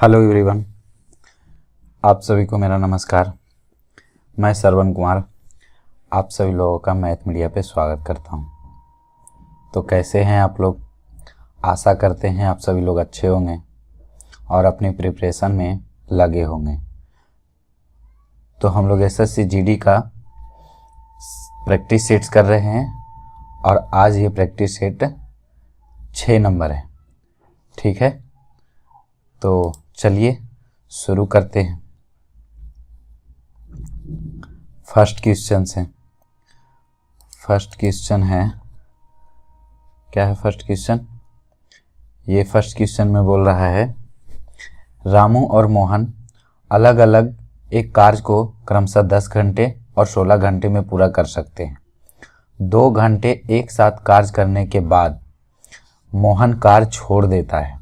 Hello everyone, आप सभी को मेरा नमस्कार। मैं श्रवण कुमार आप सभी लोगों का मैथ मीडिया पे स्वागत करता हूं। तो कैसे हैं आप लोग? आशा करते हैं आप सभी लोग अच्छे होंगे और अपनी प्रिपरेशन में लगे होंगे। तो हम लोग एसएससी जीडी का प्रैक्टिस सेट्स कर रहे हैं और आज ये प्रैक्टिस सेट 6 नंबर है। ठीक है, तो चलिए शुरू करते हैं। फर्स्ट क्वेश्चन से। फर्स्ट क्वेश्चन है, क्या है फर्स्ट क्वेश्चन? ये फर्स्ट क्वेश्चन में बोल रहा है रामू और मोहन अलग अलग एक कार्य को क्रमशः 10 घंटे और 16 घंटे में पूरा कर सकते हैं। 2 घंटे एक साथ कार्य करने के बाद मोहन कार्य छोड़ देता है।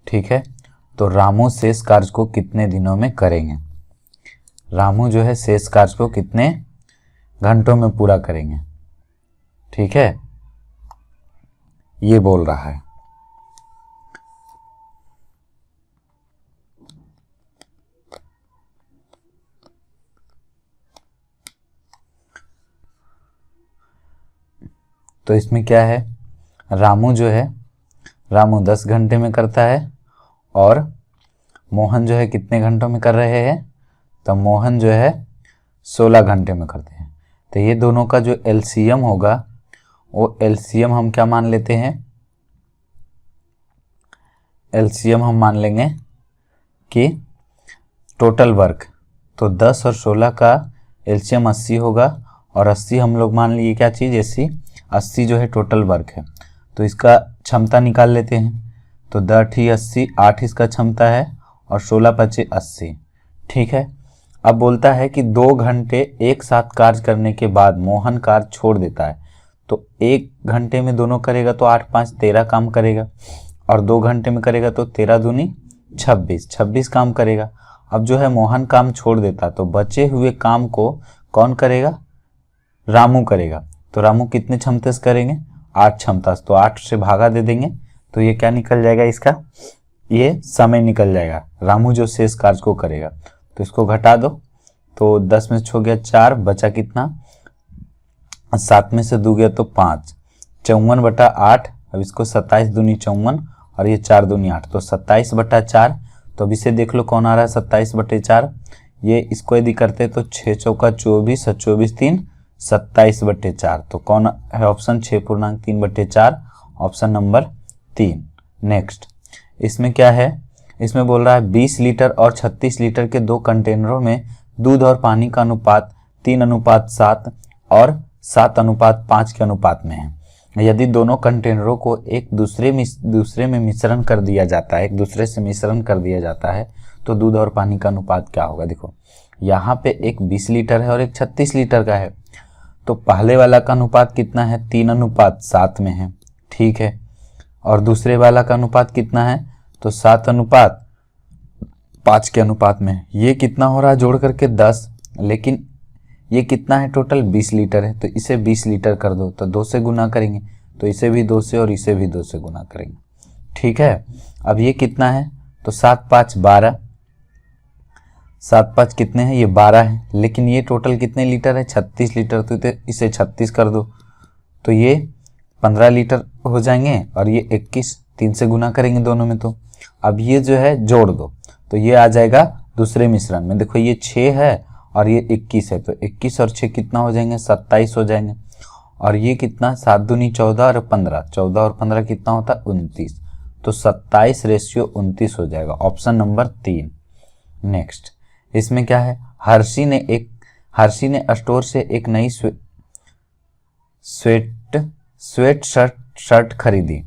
ठीक है, तो रामू शेष कार्य को कितने दिनों में करेंगे? रामू जो है शेष कार्य को कितने घंटों में पूरा करेंगे? ठीक है, ये बोल रहा है। तो इसमें क्या है, रामू जो है रामू 10 घंटे में करता है और मोहन जो है कितने घंटों में कर रहे हैं? तो मोहन जो है 16 घंटे में करते हैं। तो ये दोनों का जो एलसीएम होगा वो एलसीएम हम क्या मान लेते हैं? एलसीएम हम मान लेंगे कि टोटल वर्क। तो 10 और 16 का एलसीएम 80 होगा और 80 हम लोग मान लिए क्या चीज़? 80 जो है टोटल वर्क है। तो इसका क्षमता निकाल लेते हैं। तो 10 ही 80, 8 इसका क्षमता है और 16 पचे 80। ठीक है, अब बोलता है कि 2 घंटे एक साथ कार्य करने के बाद मोहन कार्य छोड़ देता है। तो 1 घंटे में दोनों करेगा तो 8 5 13 काम करेगा और 2 घंटे में करेगा तो 13 दूनी 26 काम करेगा। अब जो है मोहन काम छोड़ देता तो बचे हुए काम को कौन करेगा? रामू करेगा। तो रामू कितने क्षमता से करेंगे? 8 क्षमता से। तो 8 से भागा दे देंगे तो ये क्या निकल जाएगा? इसका ये समय निकल जाएगा रामू जो शेष कार्य को करेगा। तो इसको घटा दो तो 10 में से हो गया 4, बचा कितना? 7 में से 2 गया तो 5, 54/8। अब इसको 27 दूनी 54 और ये 4 दूनी 8, तो 27/4। तो अब इसे देख लो कौन आ रहा है? 27/4। ये इसको यदि करते तो 6 चौका 24 और 24 3 27/4। तो कौन है ऑप्शन? 6.3/4, option number 3। नेक्स्ट, इसमें क्या है? इसमें बोल रहा है 20 लीटर और 36 लीटर के 2 कंटेनरों में दूध और पानी का अनुपात 3:7 और 7:5 के अनुपात में है। यदि दोनों कंटेनरों को एक दूसरे में मिश्रण कर दिया जाता है, एक दूसरे से मिश्रण कर दिया जाता है, तो दूध और पानी का अनुपात क्या होगा? देखो यहाँ पे एक 20 लीटर है और एक 36 लीटर का है। तो पहले वाला का अनुपात कितना है? 3:7 में है। ठीक है, और दूसरे वाला का अनुपात कितना है? तो 7:5 के अनुपात में। ये कितना हो रहा है जोड़ करके? 10। लेकिन ये कितना है टोटल? 20 लीटर है। तो इसे 20 लीटर कर दो तो 2 से गुना करेंगे, तो इसे भी 2 से और इसे भी 2 से गुना करेंगे। ठीक है, अब ये कितना है? तो 7 5 12, 7 5 कितने हैं? ये 12 है। लेकिन ये टोटल कितने लीटर है? 36 लीटर। तो इसे 36 कर दो तो ये 15 लीटर हो जाएंगे और ये 21, 3 से गुना करेंगे दोनों में। तो अब ये जो है जोड़ दो तो ये आ जाएगा दूसरे मिश्रण में। देखो ये 6 है और ये 21 है, तो 21 और 6 कितना हो जाएंगे? 27 हो जाएंगे। और ये कितना? 7 दूनी 14 और 15, 14 और 15 कितना होता है? 29। तो 27:29 हो जाएगा, ऑप्शन नंबर 3। नेक्स्ट, इसमें क्या है? हर्षी ने स्टोर से एक नई स्वेट शर्ट खरीदी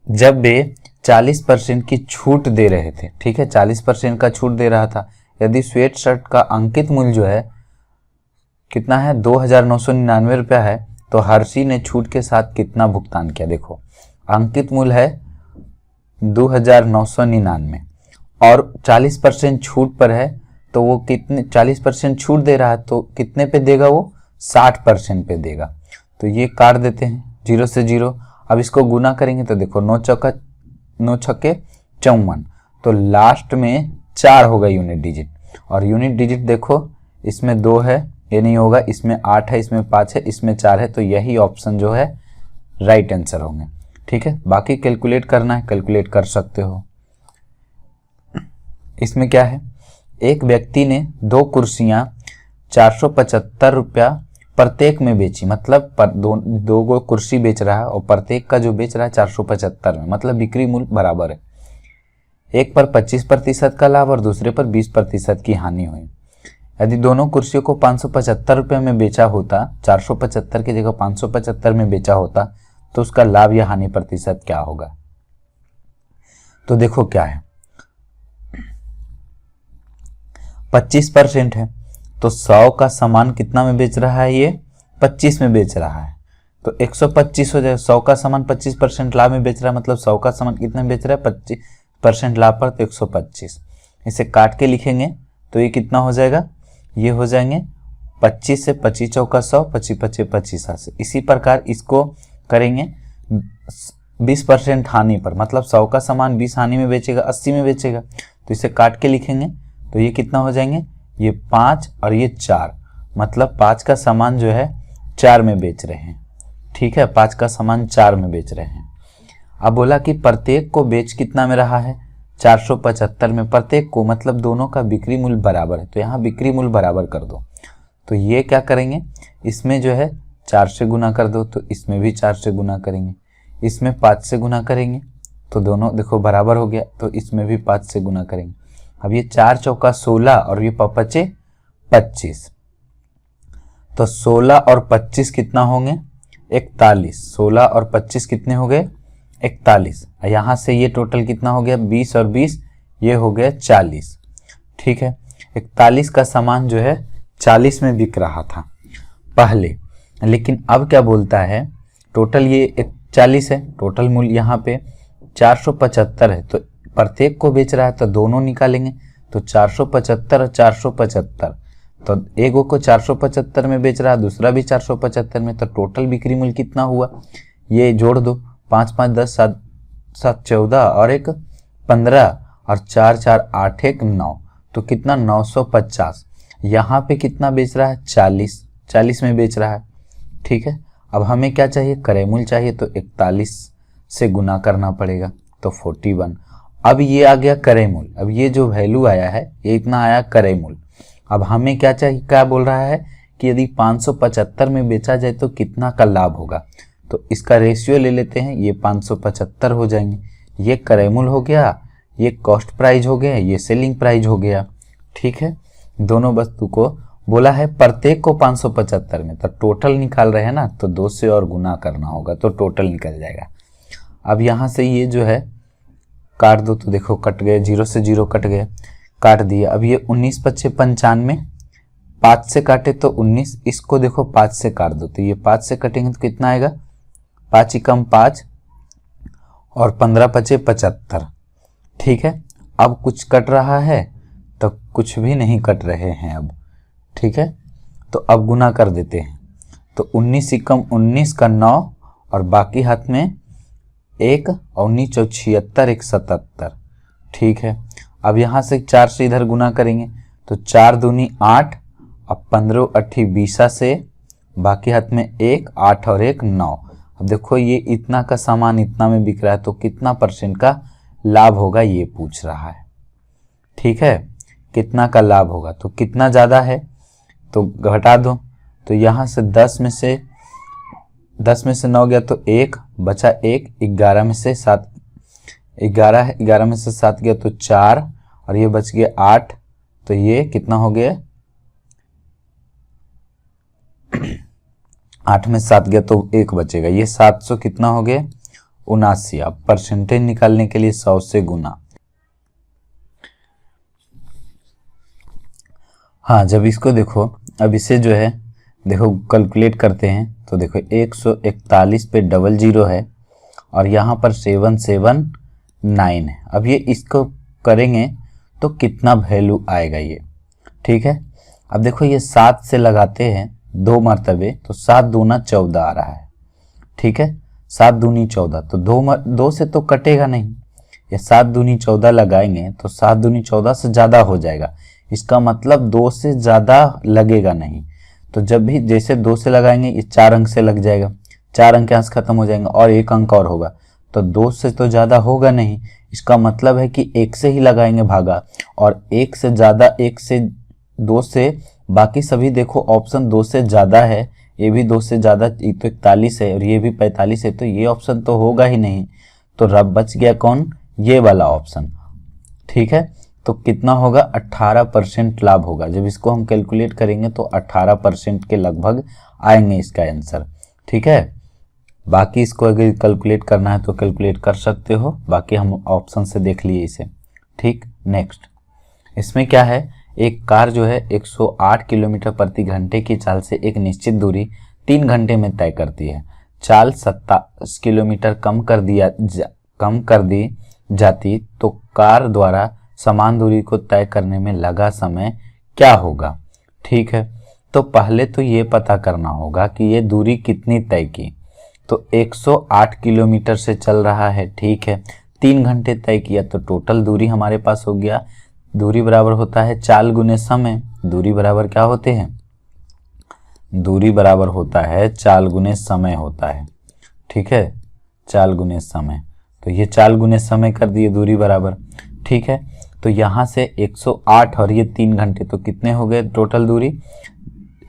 जब वे 40% की छूट दे रहे थे। ठीक है, 40% का छूट दे रहा था। यदि स्वेट शर्ट का अंकित मूल्य जो है कितना है? 2,999 रुपया है। तो हर्षी ने छूट के साथ कितना भुगतान किया? देखो अंकित मूल्य है 2,999 और 40% छूट पर है, तो वो कितने 40% छूट दे रहा है तो कितने पे देगा? वो 60% पे देगा। तो ये काट देते हैं 0 से 0। अब इसको गुना करेंगे तो देखो 9 छक्के 54, तो लास्ट में 4 होगा यूनिट डिजिट, और यूनिट डिजिट देखो इसमें 2 है, ये नहीं होगा, इसमें 8 है, इसमें 5 है, इसमें 4 है, तो यही ऑप्शन जो है राइट आंसर होंगे। ठीक है, बाकी कैलकुलेट करना है, कैलकुलेट कर सकते हो। इसमें क्या है, एक व्यक्ति ने 2 कुर्सियां 475 रुपया प्रत्येक में बेची, मतलब दो गो कुर्सी बेच रहा है और प्रत्येक का जो बेच रहा है 475 में, मतलब बिक्री मूल्य बराबर है। एक पर 25% का लाभ और दूसरे पर 20% की हानि हुई। यदि दोनों कुर्सियों को 575 रुपये में बेचा होता, 475 की जगह 575 में बेचा होता, तो उसका लाभ या हानि प्रतिशत क्या होगा। तो देखो क्या है, 25% है, तो 100 का सामान कितना में बेच रहा है, ये 25 में बेच रहा है, तो 125 हो जाएगा। 100 का सामान 25% लाभ में बेच रहा है, मतलब 100 का सामान कितना में बेच रहा है, 25% लाभ पर, तो 125। इसे काट के लिखेंगे तो ये कितना हो जाएगा, ये हो जाएंगे 25 से 25 चौका 100, 25 25 25 80। इसी प्रकार इसको करेंगे 20% हानि पर, मतलब 100 का सामान 20 हानि में बेचेगा, 80 में बेचेगा, तो इसे काट के लिखेंगे तो ये कितना हो जाएंगे, ये 5 और ये 4, मतलब 5 का सामान जो है 4 में बेच रहे हैं। ठीक है, 5 का सामान 4 में बेच रहे हैं। अब बोला कि प्रत्येक को बेच कितना में रहा है, 475 में, प्रत्येक को मतलब दोनों का बिक्री मूल्य बराबर है, तो यहाँ बिक्री मूल्य बराबर कर दो। तो ये क्या करेंगे, इसमें जो है 4 से गुना कर दो, तो इसमें भी 4 से गुना करेंगे, इसमें 5 से गुना करेंगे, तो दोनों देखो बराबर हो गया, तो इसमें भी 5 से गुना करेंगे। अब ये 4 चौका 16 और ये 5 25, तो 16 और 25 कितना होंगे, 41। 16 और 25 कितने हो गए, 41। यहाँ से ये टोटल कितना हो गया, 20 और 20 ये हो गया 40। ठीक है, 41 का सामान जो है 40 में बिक रहा था पहले, लेकिन अब क्या बोलता है, टोटल ये 40 है, टोटल मूल्य यहाँ पे 475 है, तो प्रत्येक को बेच रहा है तो दोनों निकालेंगे, तो 475 और 475, तो एक को 475 में बेच रहा है, दूसरा भी 475 में, तो टोटल बिक्री मूल्य कितना हुआ, ये जोड़ दो, 5 5 10 7 7 14 और 1 15 और 4 4 8 1 9, तो कितना 950। यहाँ पे कितना बेच रहा है, 40 में बेच रहा है। ठीक है, अब हमें क्या चाहिए, क्रय मूल्य चाहिए, तो 41 से गुना करना पड़ेगा, तो 41। अब ये आ गया क्रय मूल्य, अब ये जो वैल्यू आया है ये इतना आया क्रय मूल्य। अब हमें क्या चाहिए, क्या बोल रहा है कि यदि 575 में बेचा जाए तो कितना का लाभ होगा, तो इसका रेशियो ले लेते हैं, ये 575 हो जाएंगे, ये क्रय मूल्य हो गया, ये कॉस्ट प्राइस हो गया, ये सेलिंग प्राइस हो गया। ठीक है, दोनों वस्तु को बोला है प्रत्येक को 575 में, तो टोटल निकाल रहे हैं ना, तो 2 से और गुना करना होगा, तो टोटल निकल जाएगा। अब यहाँ से ये जो है काट दो, तो देखो कट गए, 0 से 0 कट गए, काट दिया। अब ये 19 25 95, 5 से काटे तो 19, इसको देखो 5 से काट दो, तो ये 5 से कटेंगे तो कितना आएगा, 5 एकम 5 और 15 25 75। ठीक है, अब कुछ कट रहा है तो कुछ भी नहीं कट रहे हैं अब। ठीक है, तो अब गुना कर देते हैं, तो 19 एकम 19 का 9 और बाकी हाथ में 1 और 19 चौ 76 1 77। ठीक है, अब यहाँ से 4 से इधर गुना करेंगे, तो 4 दूनी 8 और 15 8 20 से बाकी हाथ में 1 8 और 1 9। अब देखो ये इतना का सामान इतना में बिक रहा है, तो कितना % का लाभ होगा ये पूछ रहा है। ठीक है, कितना का लाभ होगा, तो कितना ज़्यादा है तो घटा दो, तो यहाँ से 10 में से 9 गया तो 1 बचा, 1 11 में से 7 11 में से 7 गया तो 4 और ये बच गया 8, तो ये कितना हो गया 8 में 7 गया तो 1 बचेगा, ये 700 कितना हो गया 79। अब परसेंटेज निकालने के लिए 100 से गुना। हाँ, जब इसको देखो, अब इसे जो है देखो कैलकुलेट करते हैं, तो देखो 141 पे 00 है और यहाँ पर 779 है। अब ये इसको करेंगे तो कितना वैल्यू आएगा ये। ठीक है, अब देखो ये 7 से लगाते हैं 2 मरतबे, तो 7 दूना 14 आ रहा है। ठीक है, 7 दूनी 14, तो 2 से तो कटेगा नहीं, या 7 दूनी 14 लगाएंगे तो 7 दूनी 14 से ज़्यादा हो जाएगा। इसका मतलब 2 से ज़्यादा लगेगा नहीं। तो जब भी जैसे 2 से लगाएंगे ये 4 अंक से लग जाएगा, 4 अंक यहाँ से खत्म हो जाएंगे और 1 अंक और होगा, तो 2 से तो ज़्यादा होगा नहीं। इसका मतलब है कि 1 से ही लगाएंगे भागा, और 1 से ज़्यादा, 1 से 2 से, बाकी सभी देखो ऑप्शन 2 से ज़्यादा है, ये भी 2 से ज़्यादा, ये तो 41 है और ये भी 45 है, तो ये ऑप्शन तो होगा ही नहीं। तो रब बच गया कौन, ये वाला ऑप्शन। ठीक है, तो कितना होगा, 18% लाभ होगा। जब इसको हम कैलकुलेट करेंगे तो 18% के लगभग आएंगे इसका आंसर। ठीक है, बाकी इसको अगर कैलकुलेट करना है तो कैलकुलेट कर सकते हो, बाकी हम ऑप्शन से देख लिए इसे। ठीक, नेक्स्ट इसमें क्या है, एक कार जो है 108 किलोमीटर प्रति घंटे की चाल से एक निश्चित दूरी 3 घंटे में तय करती है। चाल 27 किलोमीटर कम कर दी जाती तो कार द्वारा समान दूरी को तय करने में लगा समय क्या होगा। ठीक है, तो पहले तो ये पता करना होगा कि ये दूरी कितनी तय की। तो 108 किलोमीटर से चल रहा है, ठीक है, 3 घंटे तय किया, तो टोटल दूरी हमारे पास हो गया, दूरी बराबर होता है चाल गुने समय। दूरी बराबर क्या होते हैं, दूरी बराबर होता है चाल गुने समय होता है। ठीक है, चाल गुने समय, तो ये चाल गुने समय कर दिए दूरी बराबर। ठीक है, तो यहाँ से 108 और ये 3 घंटे, तो कितने हो गए टोटल दूरी,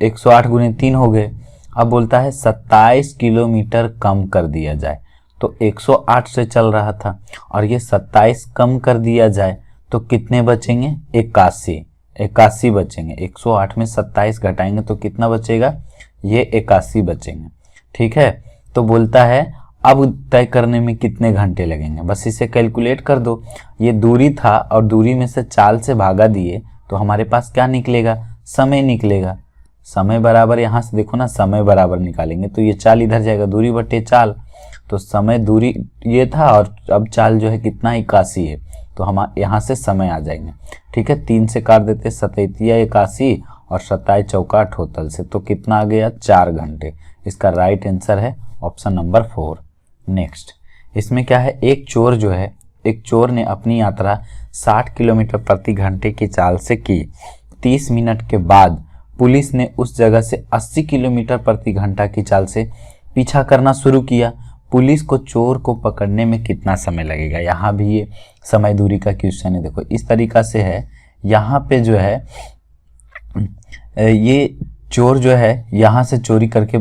108 गुने 3 हो गए। अब बोलता है 27 किलोमीटर कम कर दिया जाए, तो 108 से चल रहा था और ये 27 कम कर दिया जाए तो कितने बचेंगे, 81 बचेंगे। 108 में 27 घटाएंगे तो कितना बचेगा, ये 81 बचेंगे। ठीक है, तो बोलता है अब तय करने में कितने घंटे लगेंगे, बस इसे कैलकुलेट कर दो। ये दूरी था और दूरी में से चाल से भागा दिए तो हमारे पास क्या निकलेगा, समय निकलेगा। समय बराबर, यहाँ से देखो ना, समय बराबर निकालेंगे तो ये चाल इधर जाएगा, दूरी बटे चाल, तो समय दूरी ये था और अब चाल जो है कितना, 81 है, तो हम यहाँ से समय आ जाएंगे। ठीक है, 3 से काट देते, 27 81 और 27 चौका 78 से, तो कितना आ गया, 4 घंटे। इसका राइट आंसर है ऑप्शन नंबर 4। नेक्स्ट इसमें क्या है, एक चोर ने अपनी यात्रा 60 किलोमीटर प्रति घंटे की चाल से की। 30 मिनट के बाद पुलिस ने उस जगह से 80 किलोमीटर प्रति घंटा की चाल से पीछा करना शुरू किया। पुलिस को चोर को पकड़ने में कितना समय लगेगा। यहाँ भी ये समय दूरी का क्वेश्चन है। देखो इस तरीका से है, यहाँ पे जो है ये चोर जो है यहाँ से चोरी करके,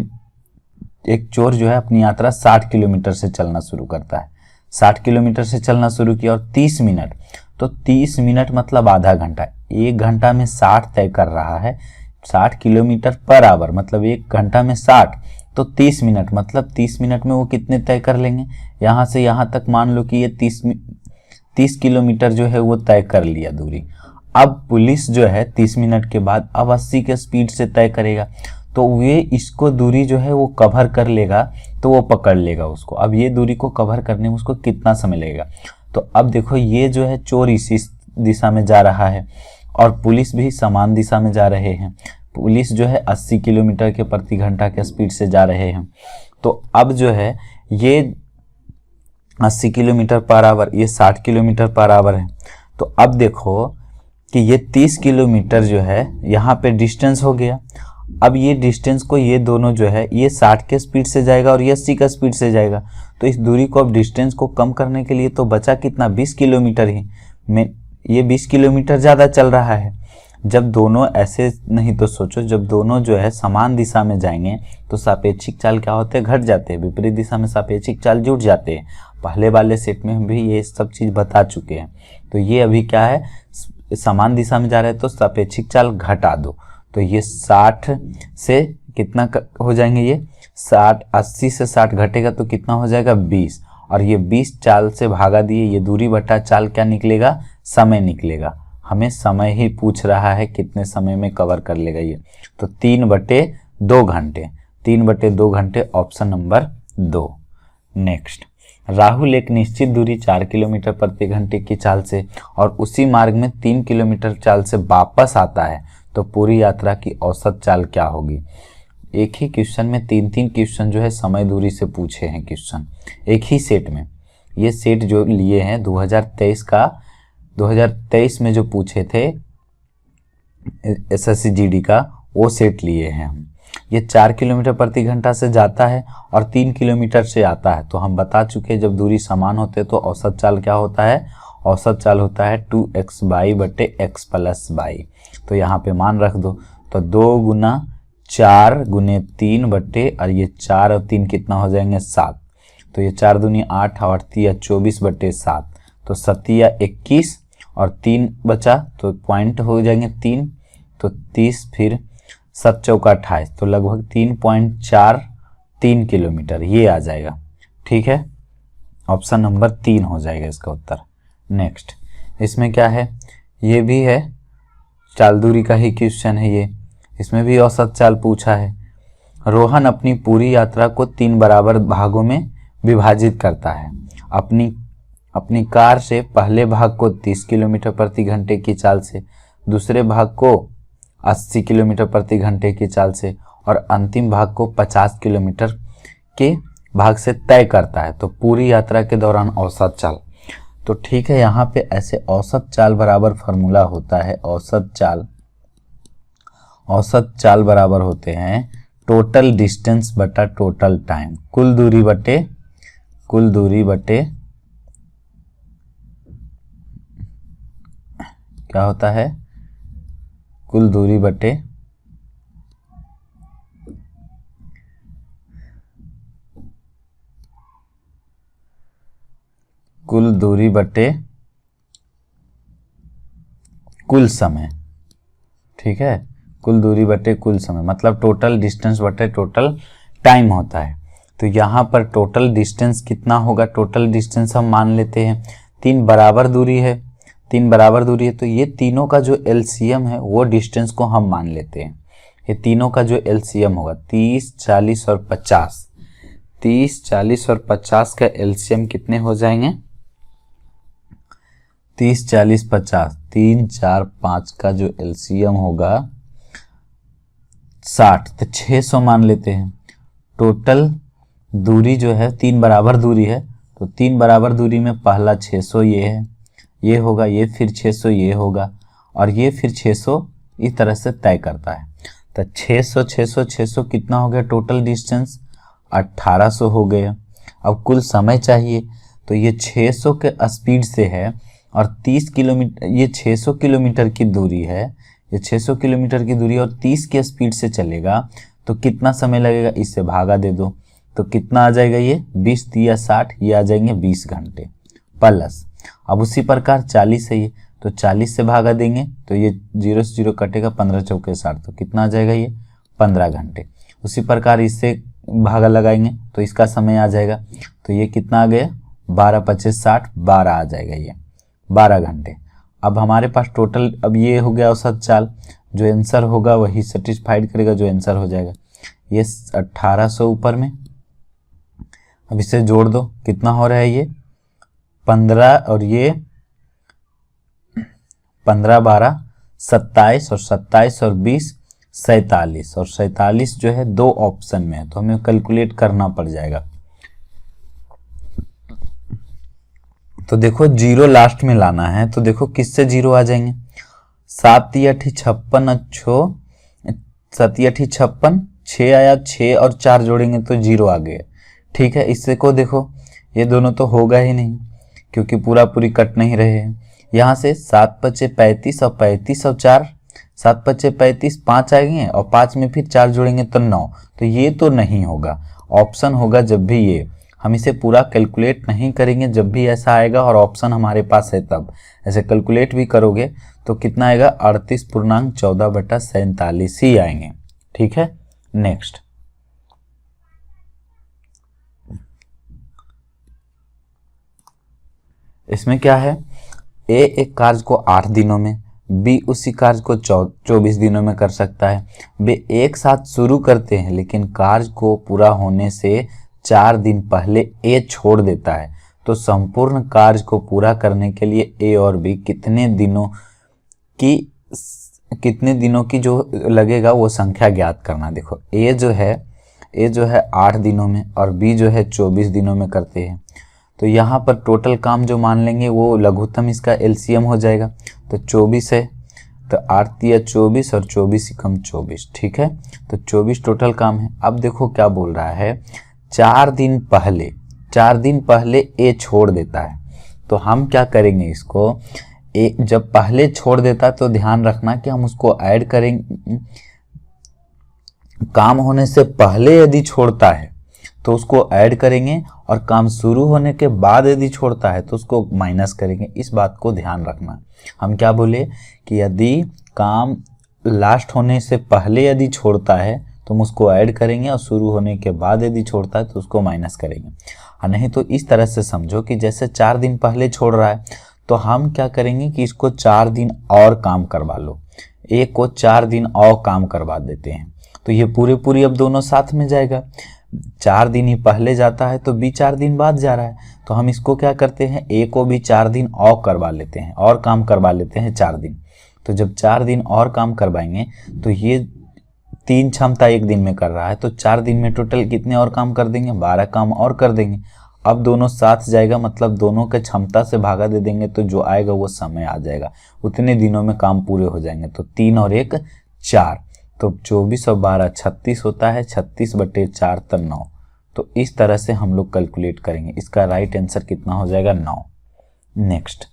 एक चोर जो है अपनी यात्रा 60 किलोमीटर से चलना शुरू करता है। 60 किलोमीटर से चलना शुरू किया और 30 मिनट, तो 30 मिनट मतलब आधा घंटा, 1 घंटा में 60 तय कर रहा है। 60 किलोमीटर पर आवर मतलब 1 घंटा में 60, तो 30 मिनट मतलब 30 मिनट में वो कितने तय कर लेंगे। यहाँ से यहाँ तक मान लो कि ये 30 किलोमीटर जो है वो तय कर लिया दूरी। अब पुलिस जो है 30 मिनट के बाद अब 80 के स्पीड से तय करेगा, तो वे इसको दूरी जो है वो कवर कर लेगा, तो वो पकड़ लेगा उसको। अब ये दूरी को कवर करने में उसको कितना समय लगेगा। तो अब देखो ये जो है चोर इसी दिशा में जा रहा है और पुलिस भी समान दिशा में जा रहे हैं। पुलिस जो है 80 किलोमीटर के प्रति घंटा के स्पीड से जा रहे हैं। तो अब जो है ये 80 किलोमीटर पर आवर, ये 60 किलोमीटर पर आवर है। तो अब देखो कि ये 30 किलोमीटर जो है यहाँ पे डिस्टेंस हो गया। अब ये डिस्टेंस को ये दोनों जो है ये 60 के स्पीड से जाएगा और ये 80 का स्पीड से जाएगा। तो इस दूरी को अब डिस्टेंस को कम करने के लिए तो बचा कितना, 20 किलोमीटर ही में। ये 20 किलोमीटर ज़्यादा चल रहा है। जब दोनों ऐसे नहीं तो सोचो, जब दोनों जो है समान दिशा में जाएंगे तो सापेक्षिक चाल क्या होते हैं, घट जाते हैं। विपरीत दिशा में सापेक्षिक चाल जुड़ जाते हैं। पहले वाले सेट में हम भी ये सब चीज़ बता चुके हैं। तो ये अभी क्या है, समान दिशा में जा रहे हैं तो सापेक्षिक चाल घटा दो। तो ये 60 से कितना हो जाएंगे, ये 60, 80 से 60 घटेगा तो कितना हो जाएगा, 20, और ये 20 चाल से भागा दिए, ये दूरी बटा चाल क्या निकलेगा, समय निकलेगा। हमें समय ही पूछ रहा है कितने समय में कवर कर लेगा ये, तो 3/2 घंटे। 3/2 घंटे ऑप्शन नंबर 2। नेक्स्ट, राहुल एक निश्चित दूरी 4 किलोमीटर प्रति घंटे की चाल से और उसी मार्ग में 3 किलोमीटर चाल से वापस आता है, तो पूरी यात्रा की औसत चाल क्या होगी। एक ही क्वेश्चन में 3-3 क्वेश्चन जो है समय दूरी से पूछे हैं क्वेश्चन, एक ही सेट में। ये सेट जो लिए हैं 2023 का, 2023 में जो पूछे थे एसएससी जीडी का, वो सेट लिए हैं हम। ये 4 किलोमीटर प्रति घंटा से जाता है और 3 किलोमीटर से आता है। तो हम बता चुके जब दूरी समान होते तो औसत चाल क्या होता है, औसत चाल होता है 2x/x + y। तो यहाँ पे मान रख दो, तो 2 × 4 × 3 बटे, और ये 4 और 3 कितना हो जाएंगे 7। तो ये 4 दूनी 8 और 3 24/7। तो 7 21 और 3 बचा तो पॉइंट हो जाएंगे 3, तो 30, फिर 7 चौका 28, तो लगभग 3.43 किलोमीटर ये आ जाएगा। ठीक है, ऑप्शन नंबर 3 हो जाएगा इसका उत्तर। नेक्स्ट, इसमें क्या है, ये भी है चाल दूरी का ही क्वेश्चन है ये, इसमें भी औसत चाल पूछा है। रोहन अपनी पूरी यात्रा को 3 बराबर भागों में विभाजित करता है। अपनी कार से पहले भाग को 30 किलोमीटर प्रति घंटे की चाल से, दूसरे भाग को 80 किलोमीटर प्रति घंटे की चाल से और अंतिम भाग को 50 किलोमीटर के भाग से तय करता है। तो पूरी यात्रा के दौरान औसत चाल, तो ठीक है, यहाँ पे ऐसे औसत चाल बराबर फार्मूला होता है। औसत चाल बराबर होते हैं टोटल डिस्टेंस बटा टोटल टाइम, कुल दूरी बटे क्या होता है, कुल दूरी बटे कुल समय। ठीक है, कुल दूरी बटे कुल समय, मतलब टोटल डिस्टेंस बटे टोटल टाइम होता है। तो यहाँ पर टोटल डिस्टेंस कितना होगा, टोटल डिस्टेंस हम मान लेते हैं 3 बराबर दूरी है, तो ये तीनों का जो एलसीएम है वो डिस्टेंस को हम मान लेते हैं। ये तीनों का जो एलसीएम होगा 30, 40 और 50, 30, 40 और 50 का एलसीएम कितने हो जाएंगे, 30, 40, 50, 3, 4, 5 का जो एलसीएम होगा 60, तो 600 मान लेते हैं। टोटल दूरी जो है 3 बराबर दूरी है, तो 3 बराबर दूरी में पहला 600 ये है, ये होगा, ये फिर 600 ये होगा, और ये फिर 600 इस तरह से तय करता है। तो 600 600 600 कितना हो गया टोटल डिस्टेंस, 1800 हो गया। अब कुल समय चाहिए, तो ये 600 के स्पीड से है और 30 किलोमीटर, ये 600 किलोमीटर की दूरी है, ये 600 किलोमीटर की दूरी और 30 के स्पीड से चलेगा, तो कितना समय लगेगा, इससे भागा दे दो, तो कितना आ जाएगा, ये 20 या 60, ये आ जाएंगे 20 घंटे प्लस। अब उसी प्रकार 40 है ये, तो 40 से भागा देंगे तो ये 0 से 0 कटेगा, 15 चौके 60, तो कितना आ जाएगा, ये 15 घंटे। उसी प्रकार इससे भागा लगाएंगे तो इसका समय आ जाएगा, तो ये कितना आ गया, 12, 25, 60, 12 आ जाएगा, ये 12 घंटे। अब हमारे पास टोटल, अब ये हो गया औसत चाल, जो आंसर होगा वही सेटिस्फाइड करेगा, जो आंसर हो जाएगा ये 1800 ऊपर में। अब इसे जोड़ दो, कितना हो रहा है, ये 15 और ये 15, 12, 27 और 27 और 20, 47, और 47 जो है 2 ऑप्शन में है, तो हमें कैलकुलेट करना पड़ जाएगा। तो देखो 0 लास्ट में लाना है, तो देखो किससे 0 आ जाएंगे, 7 × 8 = 56, 7 × 8 = 56, 6 आया, 6 और 4 जोड़ेंगे तो 0 आ गया। ठीक है, इससे को देखो ये दोनों तो होगा ही नहीं क्योंकि पूरी कट नहीं रहे हैं। यहाँ से 7 × 5 = 35 और 35 और 4, 7 × 5 = 35, 5 आएंगे और 5 में फिर 4 जोड़ेंगे तो 9, तो ये तो नहीं होगा। ऑप्शन होगा जब भी ये, हम इसे पूरा कैलकुलेट नहीं करेंगे, जब भी ऐसा आएगा और ऑप्शन हमारे पास है तब। ऐसे कैलकुलेट भी करोगे तो कितना आएगा, 38.14/47 ही आएंगे। ठीक है, नेक्स्ट, इसमें क्या है, ए एक कार्य को 8 दिनों में, बी उसी कार्य को 24 दिनों में कर सकता है। वे एक साथ शुरू करते हैं लेकिन कार्य को पूरा होने से 4 दिन पहले ए छोड़ देता है, तो संपूर्ण कार्य को पूरा करने के लिए ए और बी कितने दिनों की जो लगेगा वो संख्या ज्ञात करना। देखो ए जो है 8 दिनों में और बी जो है 24 दिनों में करते हैं, तो यहाँ पर टोटल काम जो मान लेंगे वो लघुत्तम इसका एलसीएम हो जाएगा। तो 24 है, तो 8 तिया 24 और 24 एकम 24, ठीक है। तो 24 टोटल काम है। अब देखो क्या बोल रहा है, 4 दिन पहले ए छोड़ देता है। तो हम क्या करेंगे, इसको ए जब पहले छोड़ देता है तो ध्यान रखना कि हम उसको ऐड करेंगे। काम होने से पहले यदि छोड़ता है तो उसको ऐड करेंगे, और काम शुरू होने के बाद यदि छोड़ता है तो उसको माइनस करेंगे। इस बात को ध्यान रखना। हम क्या बोले कि यदि काम लास्ट होने से पहले यदि छोड़ता है तो हम उसको ऐड करेंगे, और शुरू होने के बाद यदि छोड़ता है तो उसको माइनस करेंगे। और नहीं तो इस तरह से समझो कि जैसे 4 दिन पहले छोड़ रहा है तो हम क्या करेंगे कि इसको 4 दिन और काम करवा लो, एक को 4 दिन और काम करवा देते हैं। तो ये पूरी अब दोनों साथ में जाएगा। 4 दिन ही पहले जाता है तो बी 4 दिन बाद जा रहा है, तो हम इसको क्या करते हैं, ए को भी 4 दिन और करवा लेते हैं, और काम करवा लेते हैं 4 दिन। तो जब 4 दिन और काम करवाएंगे तो ये 3 क्षमता एक दिन में कर रहा है, तो 4 दिन में टोटल कितने और काम कर देंगे, 12 काम और कर देंगे। अब दोनों साथ जाएगा, मतलब दोनों के क्षमता से भागा दे देंगे, तो जो आएगा वो समय आ जाएगा। उतने दिनों में काम पूरे हो जाएंगे। तो 3 और 1 4, तो 24 और 12 36 होता है, 36/4 तो 9। तो इस तरह से हम लोग कैलकुलेट करेंगे। इसका राइट आंसर कितना हो जाएगा, 9। नेक्स्ट,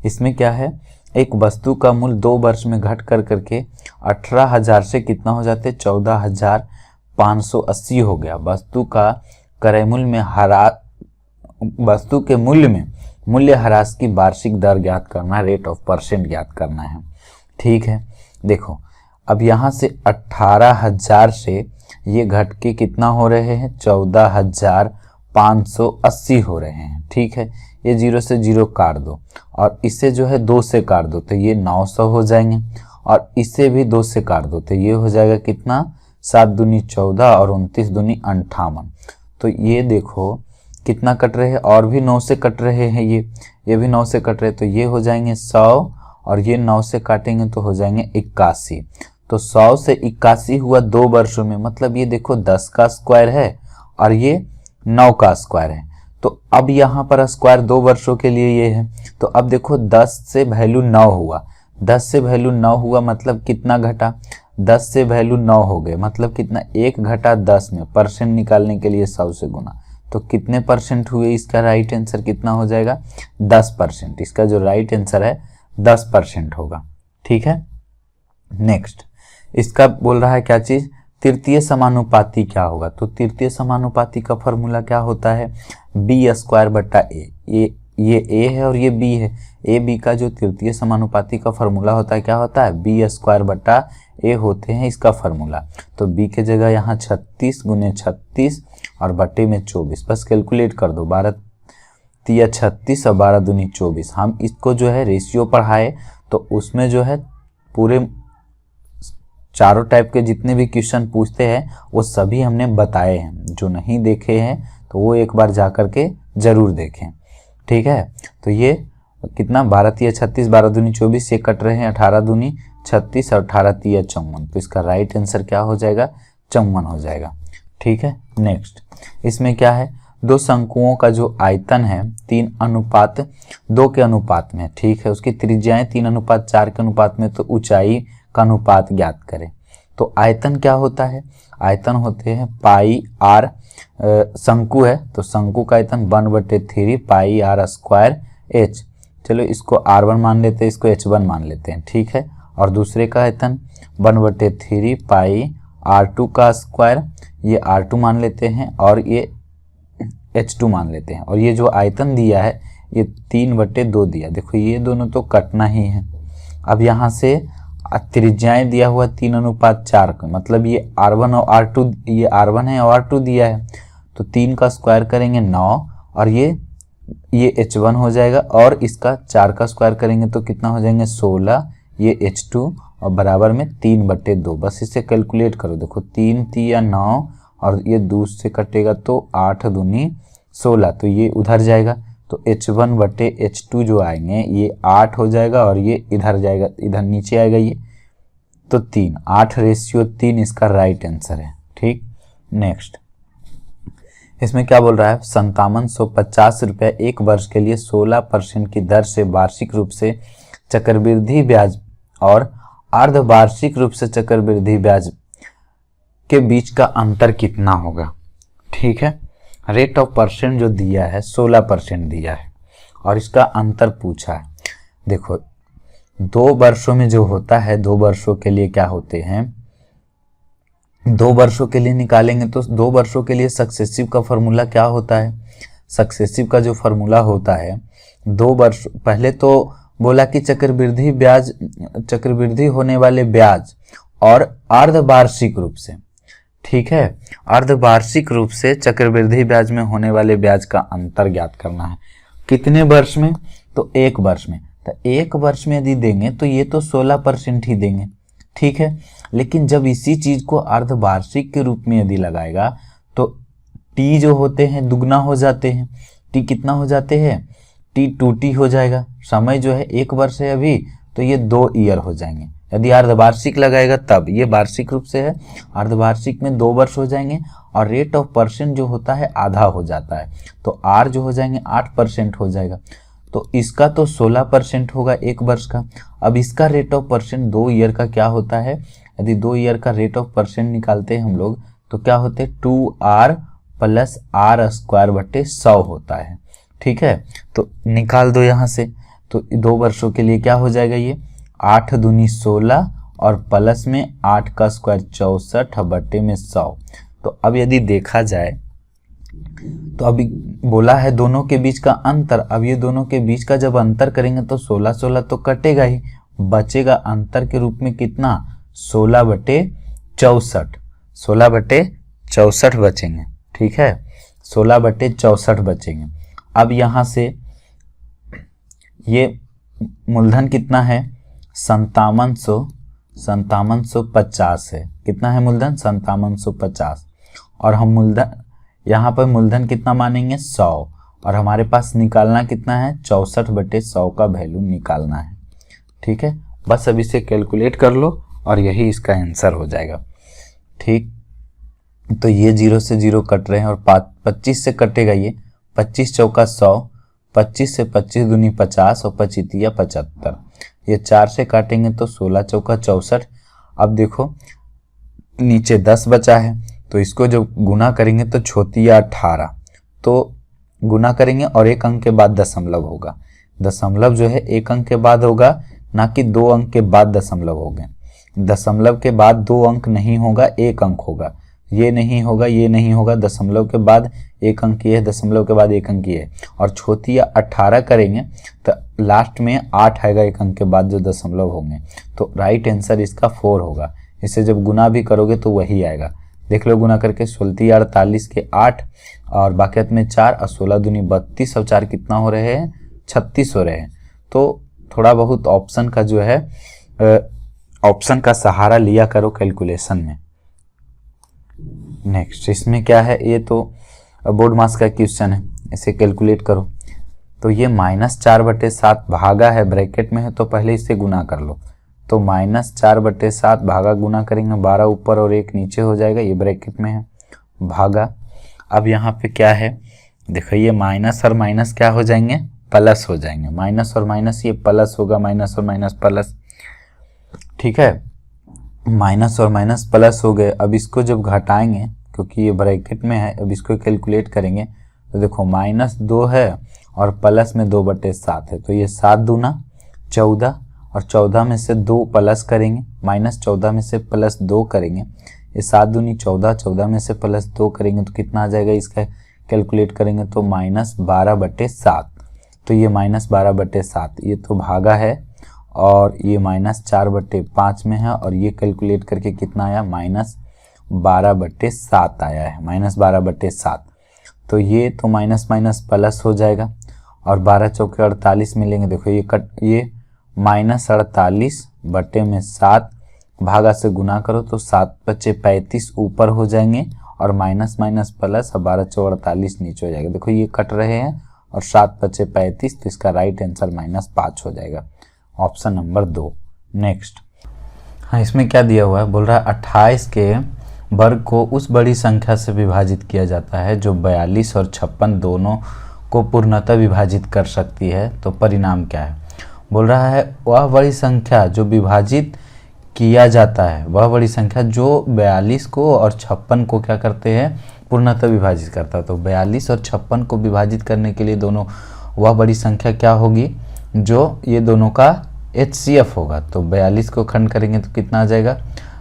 इसमें क्या है, एक वस्तु का मूल्य 2 वर्ष में घट कर करके 18,000 से कितना हो जाते, 14,580 हो गया। वस्तु का क्रय मूल्य में वस्तु के मूल्य ह्रास की वार्षिक दर ज्ञात करना, रेट ऑफ परसेंट ज्ञात करना है। ठीक है, देखो अब यहाँ से 18,000 से ये घट के कितना हो रहे हैं, 14,580 हो रहे हैं। ठीक है, ये 0 से 0 काट दो, और इसे जो है 2 से काट दो तो ये 900 हो जाएंगे, और इसे भी 2 से काट दो तो ये हो जाएगा कितना, 7 दूनी 14 और 29 दूनी 58। तो ये देखो कितना कट रहे हैं, और भी 9 से कट रहे हैं, ये भी 9 से कट रहे हैं, तो ये हो जाएंगे 100, और ये 9 से काटेंगे तो हो जाएंगे 81। तो 100 से 81 हुआ 2 वर्षों में, मतलब ये देखो 10 का स्क्वायर है और ये 9 का स्क्वायर है। तो अब यहाँ पर स्क्वायर 2 वर्षों के लिए ये है। तो अब देखो 10 से वैल्यू 9 हुआ, 10 से वैल्यू 9 हुआ मतलब कितना घटा, 10 से वैल्यू 9 हो गए, मतलब कितना, 1 घटा 10 में, परसेंट निकालने के लिए 100 से गुना, तो कितने परसेंट हुए। इसका राइट आंसर कितना हो जाएगा, 10%। इसका जो राइट आंसर है 10% होगा। ठीक है, नेक्स्ट, इसका बोल रहा है क्या चीज, तृतीय समानुपाती क्या होगा। तो तृतीय समानुपाती का फॉर्मूला क्या होता है, b² ए। ये a है और ये b है। ए बी का जो तृतीय समानुपाती का फॉर्मूला होता है क्या होता है, b² ए होते हैं इसका फॉर्मूला। तो b के जगह यहाँ 36 × 36 और बटे में 24, बस कैलकुलेट कर दो, 12 तिया 36 और 12 दूनी 24। हम इसको जो है रेशियो पढ़ाए तो उसमें जो है पूरे चारों टाइप के जितने भी क्वेश्चन पूछते हैं वो सभी हमने बताए हैं। जो नहीं देखे हैं तो वो एक बार जा कर के जरूर देखें। ठीक है, तो ये कितना, 12 तिया 36, 12 दूनी 24, ये कट रहे हैं 18 दूनी 36 और 18 तिया 54। तो इसका राइट आंसर क्या हो जाएगा, 54 हो जाएगा। ठीक है, नेक्स्ट, इसमें क्या है, 2 शंकुओं का जो आयतन है 3:2 के अनुपात में। ठीक है, उसकी त्रिज्याएं 3:4 के अनुपात में, तो ऊंचाई का अनुपात ज्ञात करें। तो आयतन क्या होता है, आयतन होते हैं पाई आर, शंकु है तो शंकु का आयतन 1/3 पाई आर स्क्वायर एच। चलो इसको r1 मान लेते हैं, इसको h1 मान लेते हैं। ठीक है, और दूसरे का आयतन 1/3 पाई r2 का स्क्वायर, ये r2 मान लेते हैं और ये h2 मान लेते हैं। और ये जो आयतन दिया है ये 3/2 दिया। देखो ये दोनों तो कटना ही है। अब यहाँ से त्रिज्याएं दिया हुआ 3:4 का, मतलब ये r1 और r2, ये r1 है और r2 दिया है, तो 3 का स्क्वायर करेंगे 9, और ये h1 हो जाएगा, और इसका 4 का स्क्वायर करेंगे तो कितना हो जाएंगे 16, ये h2 और बराबर में 3/2। बस इसे कैलकुलेट करो, देखो 3 तिया 9 और ये 2 से कटेगा तो 8 दूनी 16, तो ये उधर जाएगा, तो h1/h2 जो आएंगे ये 8 हो जाएगा, और ये इधर जाएगा, इधर नीचे आएगा ये, तो 3, 8:3 इसका राइट आंसर है। ठीक, नेक्स्ट, इसमें क्या बोल रहा है, 5750 रुपये एक वर्ष के लिए 16% की दर से वार्षिक रूप से चक्रवृद्धि ब्याज और अर्धवार्षिक रूप से चक्रवृद्धि ब्याज के बीच का अंतर कितना होगा। ठीक है, रेट ऑफ परसेंट जो दिया है 16% दिया है और इसका अंतर पूछा है। देखो 2 वर्षों में जो होता है, 2 वर्षों के लिए क्या होते हैं, 2 वर्षों के लिए निकालेंगे तो 2 वर्षों के लिए सक्सेसिव का फॉर्मूला क्या होता है, सक्सेसिव का जो फॉर्मूला होता है 2 वर्ष पहले तो बोला कि चक्रवृद्धि होने वाले ब्याज और अर्धवार्षिक रूप से, ठीक है, अर्धवार्षिक रूप से चक्रवृद्धि ब्याज में होने वाले ब्याज का अंतर ज्ञात करना है। कितने वर्ष में, तो 1 वर्ष में। तो 1 वर्ष में यदि देंगे तो ये तो 16% ही देंगे, ठीक है। लेकिन जब इसी चीज को अर्धवार्षिक के रूप में यदि लगाएगा तो टी जो होते हैं दुगना हो जाते हैं। टी कितना हो जाते हैं, टी 2t हो जाएगा। समय जो है 1 वर्ष है अभी, तो ये 2 ईयर हो जाएंगे। यदि अर्धवार्षिक लगाएगा तब, ये वार्षिक रूप से है, अर्धवार्षिक में 2 वर्ष हो जाएंगे और रेट ऑफ परसेंट जो होता है आधा हो जाता है, तो आर जो हो जाएंगे 8% हो जाएगा। तो इसका तो 16% होगा 1 वर्ष का। अब इसका रेट ऑफ परसेंट 2 ईयर का क्या होता है, यदि 2 ईयर का रेट ऑफ परसेंट निकालते हैं हम लोग तो क्या होते हैं 2r + r²/100 होता है, ठीक है। तो निकाल दो यहाँ से, तो 2 वर्षों के लिए क्या हो जाएगा, ये 8 दूनी 16 और प्लस में 8 का स्क्वायर 64/100। तो अब यदि देखा जाए तो अभी बोला है दोनों के बीच का अंतर। अब ये दोनों के बीच का जब अंतर करेंगे तो 16 तो कटेगा ही, बचेगा अंतर के रूप में कितना 16/64, 16/64 बचेंगे, ठीक है, 16/64 बचेंगे। अब यहाँ से ये मूलधन कितना है 5750 है, कितना है मूलधन 5750 और हम मूलधन यहाँ पर मूलधन कितना मानेंगे 100 और हमारे पास निकालना कितना है 64/100 का वैल्यू निकालना है, ठीक है। बस अब इसे कैलकुलेट कर लो और यही इसका आंसर हो जाएगा, ठीक। तो ये 0 से 0 कट रहे हैं और 25 से कटेगा, ये 25 चौका 100, 25 से 25 दूनी 50 और 25 75, ये 4 से काटेंगे तो 16 चौका 64। अब देखो नीचे 10 बचा है तो इसको जब गुना करेंगे तो 18, तो गुना करेंगे और 1 अंक के बाद दशमलव होगा। दशमलव जो है 1 अंक के बाद होगा, ना कि 2 अंक के बाद दशमलव होगा। दशमलव के बाद 2 अंक नहीं होगा, 1 अंक होगा, ये नहीं होगा, ये नहीं होगा। दशमलव के बाद 1 अंक ये है, दशमलव के बाद 1 अंक ये है और 18 करेंगे तो लास्ट में 8 आएगा 1 अंक के बाद जो दशमलव होंगे। तो राइट आंसर इसका 4 होगा। इसे जब गुना भी करोगे तो वही आएगा, देख लो गुना करके 16 48 के 8 और बाकियत में 4 और 16 दूनी 32 और 4 कितना हो रहे हैं 36 हो रहे हैं। तो थोड़ा बहुत ऑप्शन का जो है ऑप्शन का सहारा लिया करो कैलकुलेशन में। नेक्स्ट इसमें क्या है, ये तो बोर्ड मास का क्वेश्चन है, इसे कैलकुलेट करो। तो ये -4/7 भागा है, ब्रैकेट में है तो पहले इसे गुना कर लो। तो -4/7 भागा गुना करेंगे 12 ऊपर और 1 नीचे हो जाएगा, ये ब्रैकेट में है, भागा। अब यहाँ पे क्या है देखो, ये माइनस और माइनस क्या हो जाएंगे प्लस हो जाएंगे, माइनस और माइनस ये प्लस होगा, माइनस और माइनस प्लस, ठीक है, माइनस और माइनस प्लस हो गए। अब इसको जब घटाएंगे क्योंकि ये ब्रैकेट में है, अब इसको कैलकुलेट करेंगे तो देखो -2 है और प्लस में 2/7 है, तो ये 7 दूना 14 और 14 में से 2 प्लस करेंगे, -14 में से +2 करेंगे, ये 7 दूनी 14, 14 में से +2 करेंगे तो कितना आ जाएगा, इसका कैलकुलेट करेंगे तो -12/7। तो ये -12/7 ये तो भागा है और ये -4/5 में है और ये कैलकुलेट करके कितना आया -12/7 आया है, -12/7। तो ये तो माइनस माइनस प्लस हो जाएगा और 12 चौके 48 मिलेंगे। देखो ये -48/7 भागा से गुना करो तो 7×5 = 35 ऊपर हो जाएंगे और माइनस माइनस प्लस और 12 चौके 48 नीचे हो जाएगा। देखो ये कट रहे हैं और 7×5 = 35, तो इसका राइट आंसर -5 हो जाएगा, ऑप्शन नंबर 2। नेक्स्ट हाँ, इसमें क्या दिया हुआ है, बोल रहा है 28 के वर्ग को उस बड़ी संख्या से विभाजित किया जाता है जो 42 और 56 दोनों को पूर्णतः विभाजित कर सकती है, तो परिणाम क्या है? बोल रहा है वह बड़ी संख्या जो विभाजित किया जाता है, वह बड़ी संख्या जो 42 को और 56 को क्या करते हैं, पूर्णतः विभाजित करता है। तो 42 और 56 को विभाजित करने के लिए दोनों वह बड़ी संख्या क्या होगी, जो ये दोनों का HCF होगा। तो 42 को खंड करेंगे तो कितना आ जाएगा,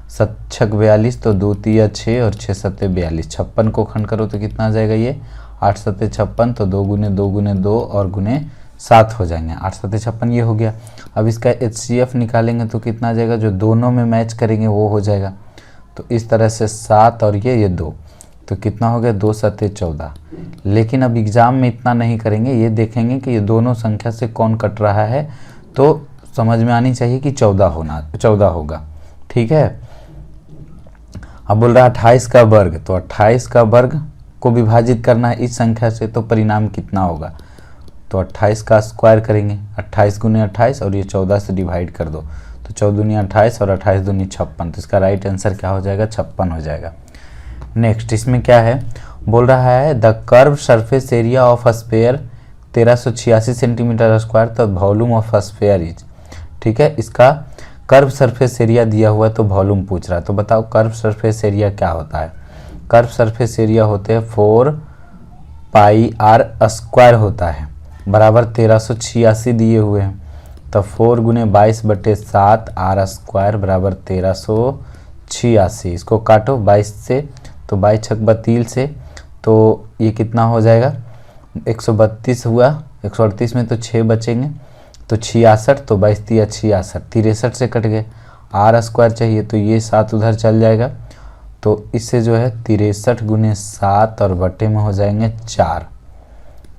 7 छक 42, तो 2 तिया 6 और 6 सत्ते 42। 56 को खंड करो तो कितना आ जाएगा, ये 8 सत्ते 56, तो 2 गुने 2 गुने 2 और गुने 7 हो जाएंगे। 8 सत्ते 56 ये हो गया। अब इसका HCF निकालेंगे तो कितना आ जाएगा, जो दोनों में मैच करेंगे वो हो जाएगा। तो इस तरह से 7 और ये 2, तो कितना हो गया, 2 सत्ते 14। लेकिन अब एग्जाम में इतना नहीं करेंगे, ये देखेंगे कि ये दोनों संख्या से कौन कट रहा है, तो समझ में आनी चाहिए कि 14 होगा। ठीक है। अब बोल रहा है 28 का वर्ग, तो 28 का वर्ग को विभाजित करना है इस संख्या से, तो परिणाम कितना होगा, तो 28 का स्क्वायर करेंगे, 28 गुने 28 और ये 14 से डिवाइड कर दो, तो 14 दूनी 28 और 28 दूनी 56, तो इसका राइट आंसर क्या हो जाएगा, 56 हो जाएगा। नेक्स्ट इसमें क्या है, बोल रहा है the curve surface area of a sphere 1386 centimetre square, तो volume of a sphere is. ठीक है, इसका कर्व सरफेस एरिया दिया हुआ है तो वॉल्यूम पूछ रहा है। तो बताओ कर्व सरफेस एरिया क्या होता है। कर्व सरफेस एरिया होते हैं 4 पाई आर स्क्वायर होता है, बराबर 1386 दिए हुए हैं, तो 4 गुने 22/7 आर स्क्वायर बराबर 1386। इसको काटो 22 से, तो 22 छक 32 से, तो ये कितना हो जाएगा, 132 हुआ। 138 में तो 6 बचेंगे, तो 66, तो 22 तिया 66, 63 से कट गए। आर स्क्वायर चाहिए तो ये 7 उधर चल जाएगा, तो इससे जो है 63 गुने 7 और बटे में हो जाएंगे 4।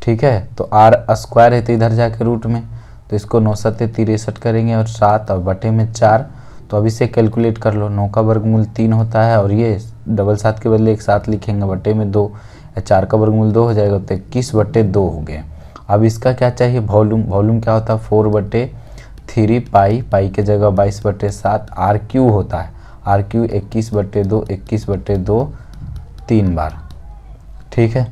ठीक है, तो आर स्क्वायर है तो इधर जाके रूट में, तो इसको 9 सत्ते 63 करेंगे और 7 और बटे में 4। तो अब इसे कैलकुलेट कर लो, 9 का वर्गमूल 3 होता है और ये 7 के बदले एक 7 लिखेंगे, बटे में 2, 4 का वर्गमूल 2 हो जाएगा, तो 21/2 हो गए। अब इसका क्या चाहिए, वॉल्यूम। वॉल्यूम क्या होता है, 4/3 पाई, पाई के जगह 22/7, आर क्यू होता है, आर क्यू 21/2, 21/2 3 बार। ठीक है,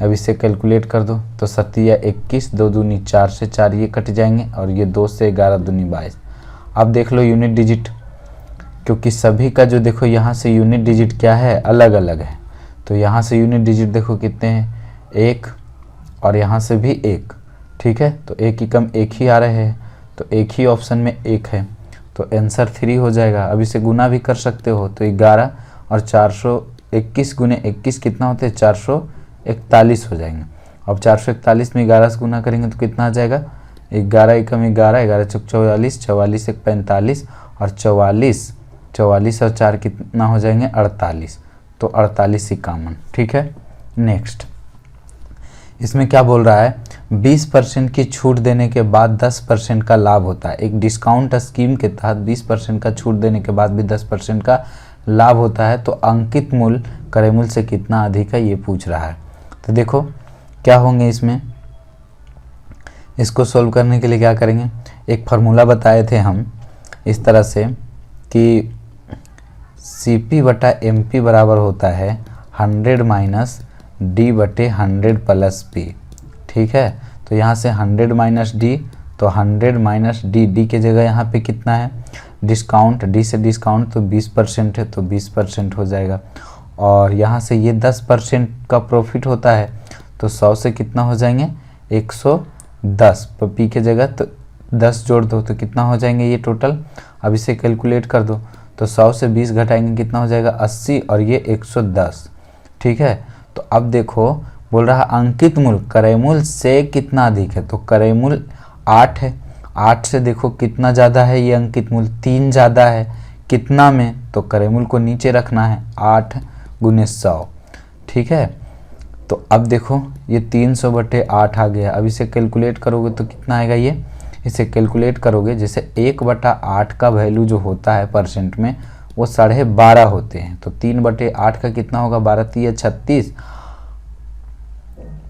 अब इसे कैलकुलेट कर दो, तो 7 या 21, 2 दूनी 4 से 4 ये कट जाएंगे और ये 2 से 11 दूनी 22। अब देख लो यूनिट डिजिट, क्योंकि सभी का जो देखो यहाँ से यूनिट डिजिट क्या है, अलग अलग है, तो यहाँ से यूनिट डिजिट देखो कितने हैं, 1 और यहाँ से भी 1। ठीक है, तो 1 की कम 1 ही आ रहे हैं, तो एक ही ऑप्शन में 1 है, तो आंसर 3 हो जाएगा। अब इसे गुना भी कर सकते हो, तो 11 और 421 गुने 21 कितना होते हैं, 441 हो जाएंगे। अब 441 में 11 से गुना करेंगे तो कितना आ जाएगा, 11 एकम 11, 11 चौक 44, 44 एक 45 और 44 और 4 कितना हो जाएंगे, 48, तो 48 51। ठीक है, नेक्स्ट इसमें क्या बोल रहा है, 20% की छूट देने के बाद 10% का लाभ होता है। एक डिस्काउंट स्कीम के तहत 20% का छूट देने के बाद भी 10% का लाभ होता है, तो अंकित मूल्य क्रय मूल्य से कितना अधिक है, ये पूछ रहा है। तो देखो क्या होंगे इसमें, इसको सोल्व करने के लिए क्या करेंगे, एक फार्मूला बताए थे हम इस तरह से कि CP/MP बराबर होता है 100 माइनस D/100 प्लस P। ठीक है, तो यहाँ से 100 माइनस D, तो 100 माइनस D के जगह यहाँ पे कितना है, डिस्काउंट, D से डिस्काउंट तो 20% है, तो 20% हो जाएगा। और यहाँ से ये 10% का प्रॉफिट होता है, तो 100 से कितना हो जाएंगे, 110, तो P के जगह तो 10 जोड़ दो तो कितना हो जाएंगे ये टोटल। अब इसे कैलकुलेट कर दो, तो 100 से 20 घटाएंगे कितना हो जाएगा, 80 और ये 110। ठीक है, तो अब देखो बोल रहा अंकित मूल्य क्रय मूल्य से कितना अधिक है, तो क्रय मूल्य 8 है, 8 से देखो कितना ज़्यादा है, ये अंकित मूल्य 3 ज़्यादा है, कितना में, तो क्रय मूल्य को नीचे रखना है, 8 गुने 100। ठीक है, तो अब देखो ये 300/8 आ गया। अब इसे कैलकुलेट करोगे तो कितना आएगा, ये इसे कैलकुलेट करोगे जैसे 1/8 का वैल्यू जो होता है परसेंट में वो 12.5 होते हैं, तो 3/8 का कितना होगा, 12 तिया 36,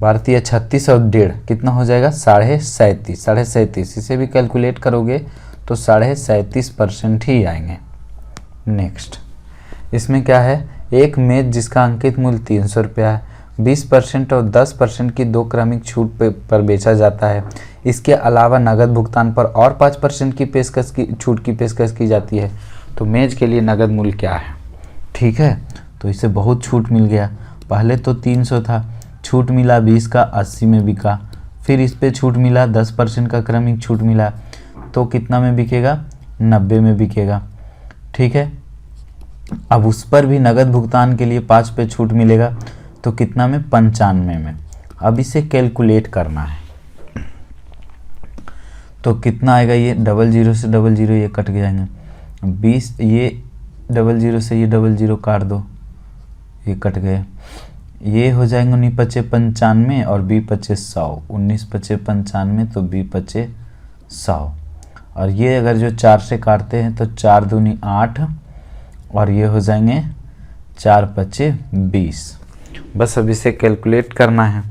12 तिया 36 और 1.5 कितना हो जाएगा, 37.5। इसे भी कैलकुलेट करोगे तो 37.5% ही आएंगे। नेक्स्ट इसमें क्या है, एक मेज जिसका अंकित मूल्य 300 रुपया है, 20% और 10% की 2 क्रमिक छूट पर बेचा जाता है। इसके अलावा नगद भुगतान पर और 5% की छूट की पेशकश की जाती है। तो मेज के लिए नगद मूल्य क्या है? ठीक है, तो इसे बहुत छूट मिल गया। पहले तो 300 था, छूट मिला 20 का, 80 में बिका। फिर इस पे छूट मिला 10% का क्रमिक छूट मिला, तो कितना में बिकेगा? 90 में बिकेगा। ठीक है, अब उस पर भी नगद भुगतान के लिए 5 पे छूट मिलेगा, तो कितना में? 95 में। अब इसे कैलकुलेट करना है, तो कितना आएगा? ये 00 से 00 ये कट जाएंगे, 20, ये 00 से ये 00 काट दो, ये कट गए। ये हो जाएंगे 19 पचे 95 और 20 पचे 100, 19 पचे 95 तो 20 पचे 100। और ये अगर जो 4 से काटते हैं तो 4 दूनी 8 और ये हो जाएंगे 4 पचे 20। बस अब इसे कैलकुलेट करना है,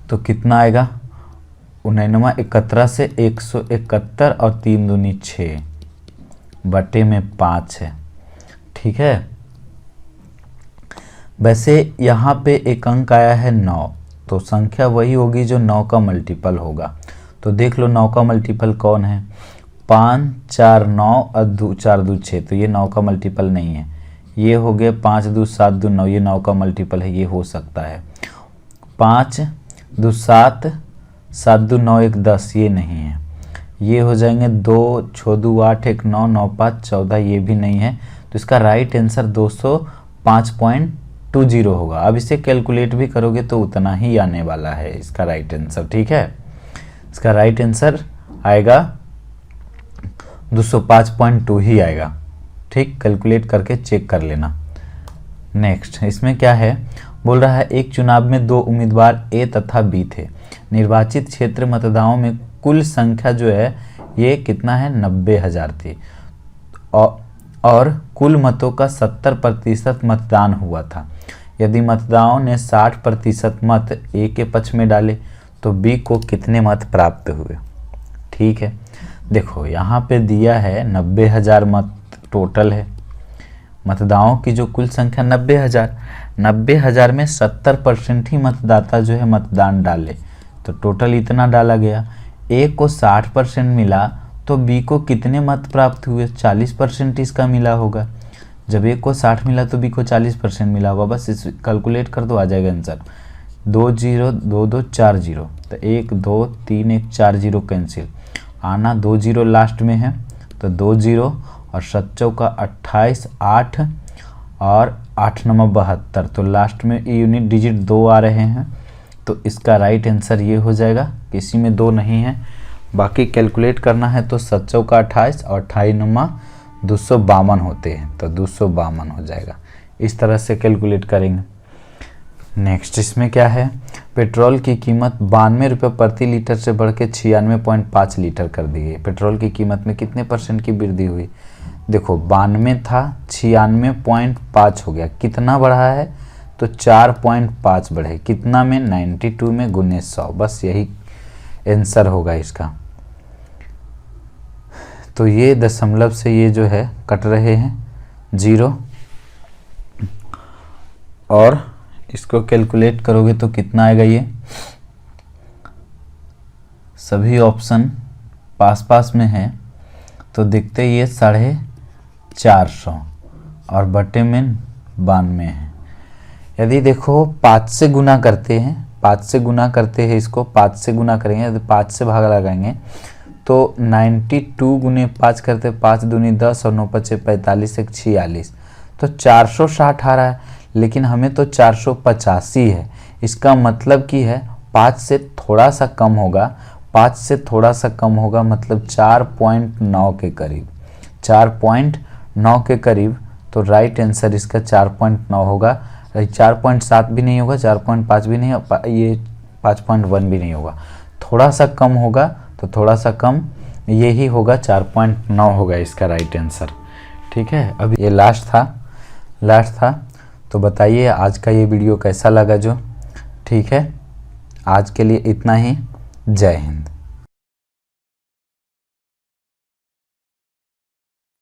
तो कितना आएगा? 99 71 से 171 और 3 दूनी 6 बटे में 5 है। ठीक है, वैसे यहाँ पे एक अंक आया है 9, तो संख्या वही होगी जो 9 का मल्टीपल होगा। तो देख लो 9 का मल्टीपल कौन है? 5 4 9 और 4 2 6, तो ये 9 का मल्टीपल नहीं है। ये हो गया 5 2 7 2 9, ये 9 का मल्टीपल है, ये हो सकता है। 5 2 7 7 2 9 1 10, ये नहीं है। ये हो जाएंगे 2 6 2 8 1 9 9 5 14, ये भी नहीं है। तो इसका राइट आंसर 205.20 होगा। अब इसे कैलकुलेट भी करोगे तो उतना ही आने वाला है इसका राइट आंसर। ठीक है, इसका राइट आंसर आएगा 205.2 ही आएगा। ठीक, कैलकुलेट करके चेक कर लेना। नेक्स्ट, इसमें क्या है? बोल रहा है एक चुनाव में 2 उम्मीदवार ए तथा बी थे। निर्वाचित क्षेत्र मतदाताओं में कुल संख्या जो है ये कितना है? 90,000 थी और कुल मतों का 70% मतदान हुआ था। यदि मतदाताओं ने 60% मत ए के पक्ष में डाले तो बी को कितने मत प्राप्त हुए? ठीक है, देखो यहाँ पे दिया है 90,000 मत टोटल है। मतदाताओं की जो कुल संख्या 90,000 में 70% ही मतदाता जो है मतदान डाले, तो टोटल इतना डाला गया। ए को 60% मिला तो बी को कितने मत प्राप्त हुए? 40% इसका मिला होगा। जब ए को 60 मिला तो बी को 40% मिला होगा। बस इस कैलकुलेट कर दो, आ जाएगा आंसर। 2 0 2 2 4 0, तो 1 2 3 1 4 0 कैंसिल, आना 2 0 लास्ट में है, तो 2 0 और 7 चौका 28 8 और 8 9 72, तो लास्ट में यूनिट डिजिट 2 आ रहे हैं। तो इसका राइट आंसर ये हो जाएगा, किसी में 2 नहीं है। बाकी कैलकुलेट करना है तो 7 चौका 28 और 28 9 252 होते हैं, तो 252 हो जाएगा। इस तरह से कैलकुलेट करेंगे। नेक्स्ट, इसमें क्या है? पेट्रोल की कीमत 92 रुपये प्रति लीटर से बढ़ के 96.5 लीटर कर दी गई। पेट्रोल की कीमत में कितने % की वृद्धि हुई? देखो 92 था, 96.5 हो गया। कितना बढ़ा है? तो 4.5 बढ़े। कितना में? 92 में गुने 100। बस यही आंसर होगा इसका। तो ये दशमलव से ये जो है कट रहे हैं 0, और इसको कैलकुलेट करोगे तो कितना आएगा? ये सभी ऑप्शन पास पास में है, तो देखते ये 450 और बटे में 92 है। यदि देखो 5 से गुना करते हैं, 5 से गुना करते हैं, इसको 5 से गुना करेंगे, यदि 5 से भाग लगाएंगे तो 92 गुने 5 करते, 5 दूनी 10 और 9 पचे 45 1 46, तो 460 आ रहा है। लेकिन हमें तो 485 है। इसका मतलब कि है 5 से थोड़ा सा कम होगा, 5 से थोड़ा सा कम होगा, मतलब 4.9 के करीब, 4.9 के करीब। तो राइट आंसर इसका 4.9 होगा। 4.7 भी नहीं होगा, 4.5 भी नहीं, ये 5.1 भी नहीं होगा। थोड़ा सा कम होगा, तो थोड़ा सा कम यही होगा, 4.9 होगा इसका राइट आंसर। ठीक है, अभी ये लास्ट था। तो बताइए आज का ये वीडियो कैसा लगा जो। ठीक है, आज के लिए इतना ही। जय हिंद।